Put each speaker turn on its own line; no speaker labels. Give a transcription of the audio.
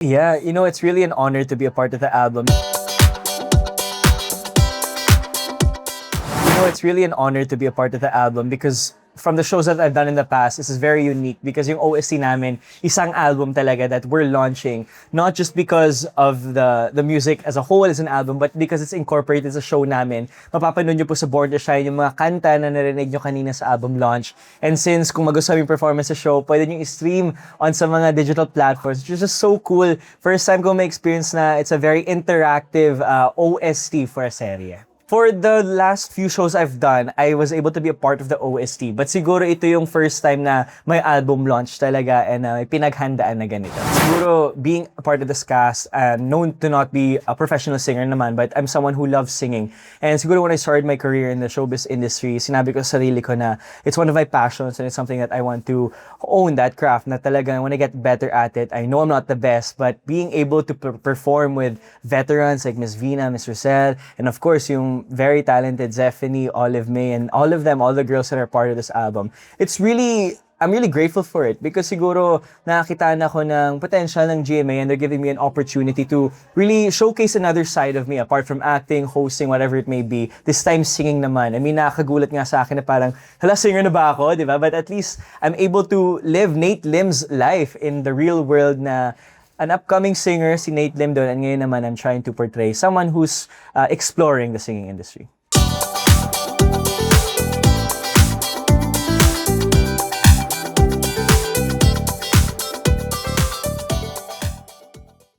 Yeah, it's really an honor to be a part of the album. It's really an honor to be a part of the album because from the shows that I've done in the past, this is very unique because yung OST namin, isang album talaga that we're launching, not just because of the music as a whole as an album, but because it's incorporated sa show namin. Mapapanood nyo po sa Born to Shine yung mga kanta na narinig nyo kanina sa album launch. And since kung magustuhan yung performance sa show, pwede nyo i-stream on sa mga digital platforms, which is just so cool. First time ko ma-experience na it's a very interactive OST for a serye. For the last few shows I've done, I was able to be a part of the OST. But siguro ito yung first time na may album launch talaga and may pinaghandaan na ganito. Siguro being a part of this cast, known to not be a professional singer naman, but I'm someone who loves singing. And siguro when I started my career in the showbiz industry, sinabi ko sa sarili ko na it's one of my passions and it's something that I want to own that craft na talaga when I get better at it. I know I'm not the best, but being able to perform with veterans like Miss Vina, Miss Rosel, and of course yung very talented Zephanie, Olive May, and all of them, all the girls that are part of this album. I'm really grateful for it because siguro nakakita na ako ng potential ng GMA and they're giving me an opportunity to really showcase another side of me apart from acting, hosting, whatever it may be. This time singing naman. I mean, nakakagulat nga sa akin na parang, hala, singer na ba ako? Diba? But at least I'm able to live Nate Lim's life in the real world na an upcoming singer, si Nate Lim doon, and ngayon naman I'm trying to portray someone who's exploring the singing industry.